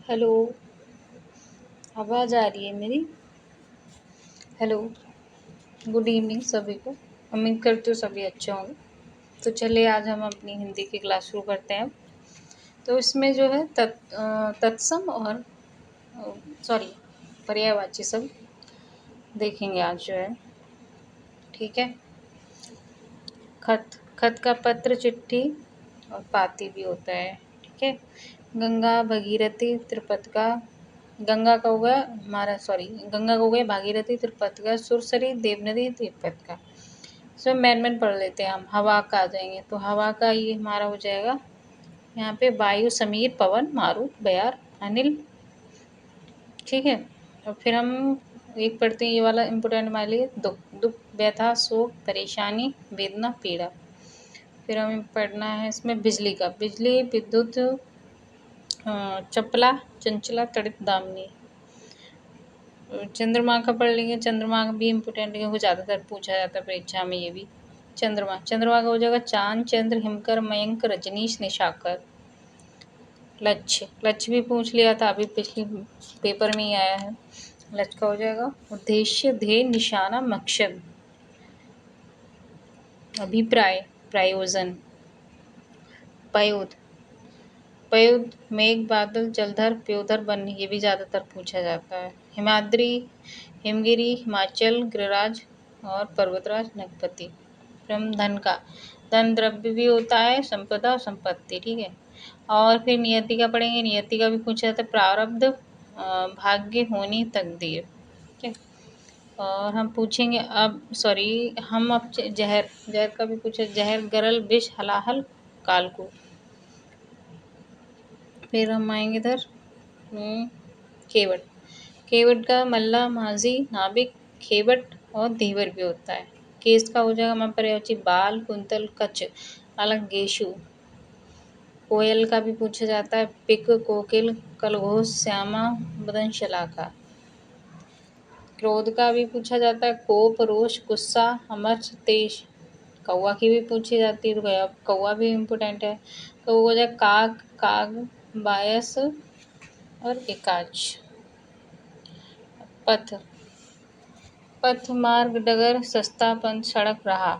Hello, आवाज़ आ रही है मेरी? हेलो, गुड इवनिंग सभी को। उम्मीद करती हूँ सभी अच्छे होंगे। तो चलिए आज हम अपनी हिंदी की क्लास शुरू करते हैं। तो इसमें जो है तत्सम और सॉरी पर्यायवाची सब देखेंगे आज जो है। ठीक है। खत खत का पत्र, चिट्ठी और पाती भी होता है। ठीक है। गंगा, भगीरथी, त्रिपतका। गंगा का हो गया हमारा, सॉरी, गंगा का हो गया भागीरथी, त्रिपतका, सुरसरी, देवनदी, तिब्बत। सब मैन मैन पढ़ लेते हैं हम। हवा का आ जाएंगे तो हवा का ये हमारा हो जाएगा यहाँ पे वायु, समीर, पवन, मारुत, बयार, अनिल। ठीक है। और फिर हम एक पढ़ते हैं, ये वाला इम्पोर्टेंट हमारे लिए, दुख। दुख, व्यथा, शोक, परेशानी, वेदना, पीड़ा। फिर हमें पढ़ना है इसमें बिजली का। बिजली, विद्युत, चपला, चंचला, तड़ित, दामिनी। चंद्रमा का पढ़ लेंगे। चंद्रमा भी इम्पोर्टेंट है, वो ज़्यादातर पूछा जाता है परीक्षा में। ये भी चंद्रमा का हो जाएगा चांद, चंद्र, हिमकर, मयंक, रजनीश, निशाकर। लक्ष्य भी पूछ लिया था अभी, पिछले पेपर में ही आया है। लक्ष्य का हो जाएगा उद्देश्य, ध्येय, निशाना, मकसद। अभिप्राय, प्रयोजन। पयोद, मेघ, बादल, जलधर, प्योधर, वन। ये भी ज़्यादातर पूछा जाता है। हिमाद्री, हिमगिरी, हिमाचल, गिरिराज और पर्वतराज, नगपति। फिर हम धन का, धन द्रव्य भी होता है, संपदा और संपत्ति। ठीक है। और फिर नियति का पढ़ेंगे। नियति का भी पूछा जाता है, प्रारब्ध, भाग्य, होनी, तकदीर। ठीक है। और हम पूछेंगे अब, सॉरी, हम अब जहर, का भी पूछे। जहर, गरल, विष, हलाहल, कालकू। फिर हम आएंगे इधर केवट। का मल्ला, माझी, नाविक, खेवट और धीवर भी होता है। केस का हो जाएगा हमारे पर्यायवाची, बाल, कुंतल, कच, अलग, गेशु। कोयल का भी पूछा जाता है, पिक, कोकिल, कलघोष, श्यामा, बदन, शलाका। क्रोध का भी पूछा जाता है, कोप, रोष, गुस्सा, अमर्ष, तेज। कौवा की भी पूछी जाती है, तो कौवा भी इम्पोर्टेंट है। तो वो हो जाए काक, काग, बायस और एकाच। पथ, मार्ग, डगर, सस्ता, पंथ, सड़क, राह।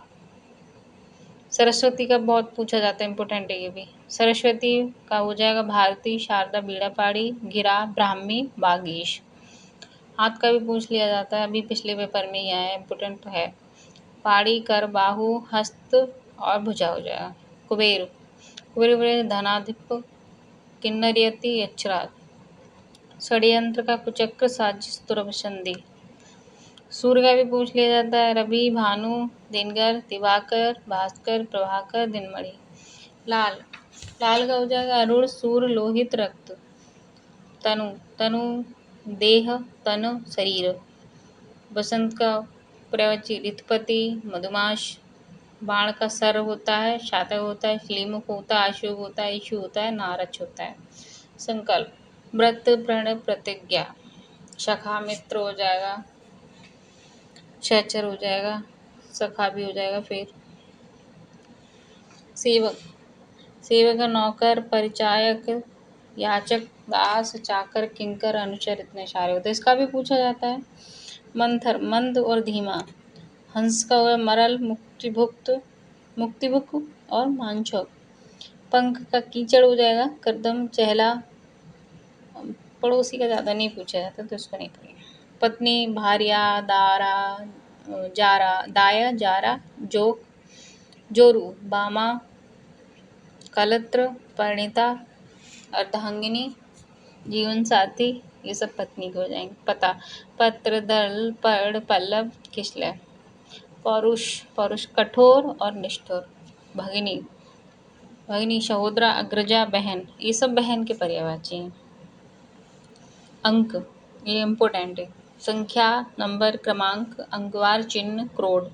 सरस्वती का बहुत पूछा जाता है, इम्पोर्टेंट है ये भी। सरस्वती का हो जाएगा भारती, शारदा, बीड़ा पाड़ी, गिरा, ब्राह्मी, बागीश। हाथ का भी पूछ लिया जाता है, अभी पिछले पेपर में ही आया है, इम्पोर्टेंट तो है। पाड़ी, कर, बाहु, हस्त और भुजा हो जाएगा। कुबेर, धनाधिप, किन्नरियति, यक्षराज। षड्यंत्र का कुचक्र, साजिश, तुरभ, संधि। सूर्य का भी पूछ लिया जाता है, रवि, भानु, दिनकर, दिवाकर, भास्कर, प्रभाकर, दिनमणि। लाल, का हो जाएगा अरुण, सूर्य, लोहित, रक्त। तनु, देह, तन, शरीर। बसंत का पर्यायवाची, ऋतुपति, मधुमाश। बाण का सर होता है, शातक होता है, श्लीमुख होता है, अशुभ होता है, इशु होता है, नारच होता है। संकल्प, व्रत, प्रण, प्रतिज्ञा। शखा, मित्र हो जाएगा, शहचर हो जाएगा, सखा भी हो जाएगा। फिर सेवक, का नौकर, परिचायक, याचक, दास, चाकर, किंकर, अनुचर, इतने सारे होते हैं। इसका भी पूछा जाता है। मंथर, मंद और धीमा। हंस का हुआ मरल, मुक्तिभुक और मांछक। पंख का कीचड़ हो जाएगा, करदम, चहला। पड़ोसी का ज़्यादा नहीं पूछा जाता तो इसको नहीं पढ़ेंगे। पत्नी, भार्या, दारा, जारा, दाया, जारा, जोक, जोरू, बामा, कलत्र, परिणीता, अर्धांगिनी, जीवन साथी। ये सब पत्नी के हो जाएंगे। पता, पत्र, दल, पड़, पल्लव, किसलय। पौरुष, कठोर और निष्ठुर। भगिनी, सहोदरा, अग्रजा, बहन। ये सब बहन के पर्यायवाची हैं। अंक, ये इम्पोर्टेंट है। संख्या, नंबर, क्रमांक, अंकवार, चिन्ह, क्रोड।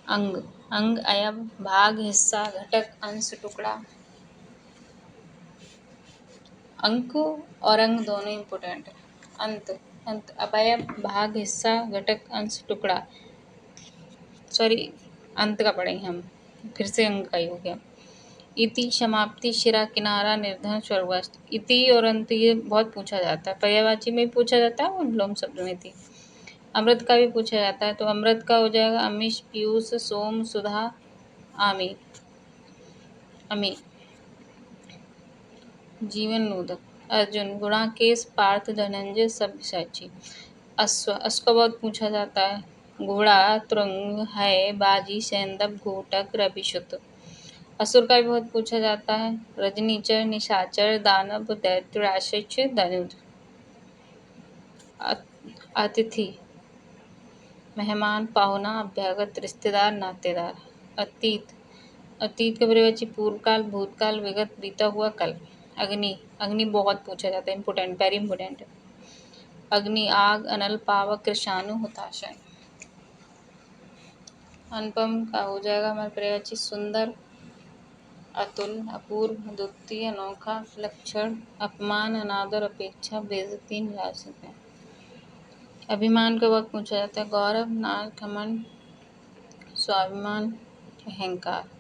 अंग, अयव, भाग, हिस्सा, घटक, अंश, टुकड़ा। अंक और अंग दोनों इम्पोर्टेंट है। अंत, अवयव, भाग, हिस्सा, घटक, अंश, टुकड़ा। सॉरी, अंत का पढ़ेंगे हम, फिर से अंग का ही हो गया। इति समाप्ति शिरा किनारा निर्धन स्वर्गस्थ। इति और अंत ये बहुत पूछा जाता है, पर्यायवाची में भी पूछा जाता है और अनुलोम शब्द में भी। अमृत का भी पूछा जाता है, तो अमृत का हो जाएगा अमिष पीयूष सोम सुधा आमी अमी। जीवन नोदक अर्जुन गुणाकेश पार्थ धनंजय सब्यसाची। अश्व अश्व का बहुत पूछा जाता है, घोड़ा तुरंग है बाजी सैंदव घोटक रविशुत। असुर का भी बहुत पूछा जाता है, रजनीचर निशाचर दानव दैत्य राक्षस धनुज। अतिथि मेहमान पाहुना अभ्यागत रिश्तेदार नातेदार। अतीत अतीत का पर्यायवाची पूर्व काल भूतकाल विगत बीता हुआ कल। अग्नि अग्नि बहुत पूछा जाता है, इम्पोर्टेंट वेरी इम्पोर्टेंट है। अग्नि आग अनल पावक कृषाणु हुताशय। अनुपम का हो जाएगा हमारे पर्यायवाची सुंदर अतुल अपूर्व अद्वितीय अनोखा लक्षण अपमान अनादर अपेक्षा बेइज्जती निराशक है। अभिमान का वक्त पूछा जाता है, गौरव नाल घमंड स्वाभिमान अहंकार।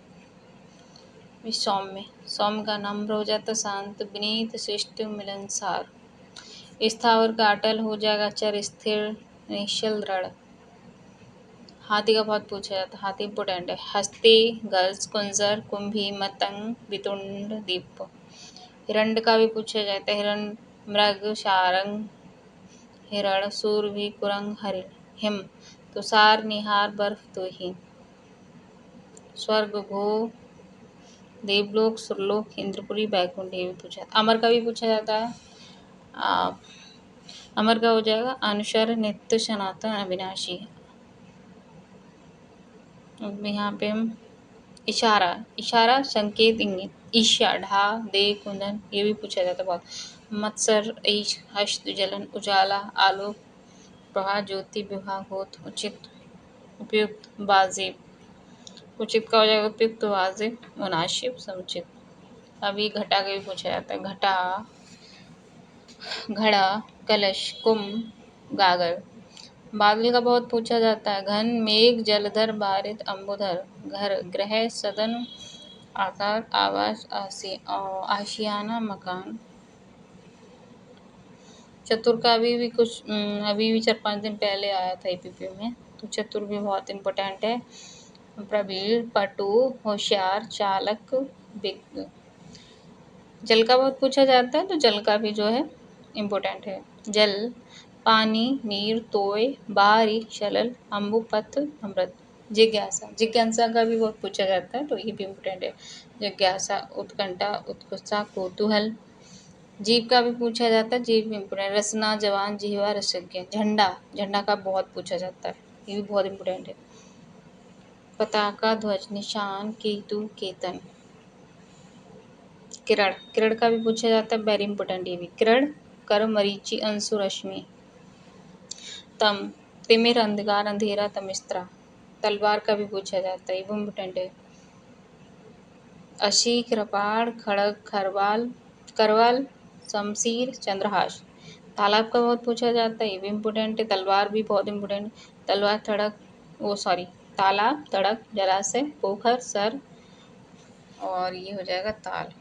सौम्य सौम्य का नम्र हो जाता शांत विनीत शिष्ट मिलनसार। स्थावर का अटल हो जाएगा चर स्थिर निश्चल दृढ़। हाथी का बहुत पूछा जाता है, हाथी इंपोर्टेंट है। हस्ती गज कुंजर कुंभी मतंग वितुंड दीप। हिरण्य का भी पूछा जाता है, हिरण मृग शारंग हिरण सूर भी कुरंग हरिण। हिम तुषार निहार बर्फ तुहिन। स्वर्ग भू देवलोक सुरलोक इंद्रपुरी बैकुंठ ये भी पूछा। अमर का भी पूछा जाता है, अमर का हो जाएगा अनुशर नित्य सनातन अविनाशी। अब यहाँ पे हम इशारा इशारा संकेत इंगित ईर्ष्या ढा दे कुंदन ये भी पूछा जाता है बहुत। मत्सर ईश हस्त जलन उजाला आलोक प्रभा ज्योति विवाह होत उचित उपयुक्त वाजिब। उचित का हो जाएगा उपयुक्त वाजिब मुनासिब समुचित। अभी घटा का भी पूछा जाता है, घटा घड़ा कलश कुंभ गागर। बादल का बहुत पूछा जाता है, घन मेघ जलधर बारित अम्बुधर। घर ग्रह सदन आकार आवास आशियाना मकान। चतुर का भी कुछ अभी भी 4-5 दिन पहले आया था एपीपी में, तो चतुर भी बहुत इम्पोर्टेंट है। प्रवीण पटु होशियार चालक विज्ञ। जल का बहुत पूछा जाता है, तो जल का भी जो है इम्पोर्टेंट है। जल पानी नीर तोय बारिक शलल अम्बुपथ अमृत। जिज्ञासा जिज्ञासा का भी बहुत पूछा जाता है, तो ये भी इम्पोर्टेंट है। जिज्ञासा उत्कंठा उत्कर्षा कौतूहल। जीव का भी पूछा जाता है, जीव भी इम्पोर्टेंट। रसना जवान जिहवा रसज्ञ। झंडा झंडा का बहुत पूछा जाता है, ये भी बहुत इम्पोर्टेंट है। पताका ध्वज निशान केतु केतन। किरण किरण का भी पूछा जाता है, वेरी इंपॉर्टेंट ये भी। किरण कर मरीचि अंशु रश्मि। तम तिमिर अंधकार अंधेरा तमिस्त्रा। तलवार का भी पूछा जाता है, ये भी इम्पोर्टेंट है। अशी कृपाण खड़ग खरवाल करवाल शमशीर चंद्रहास। तालाब का बहुत पूछा जाता है, ये भी इम्पोर्टेंट है। तलवार भी बहुत इम्पोर्टेंट। तलवार तालाब तड़क जलाशय पोखर सर और ये हो जाएगा ताल।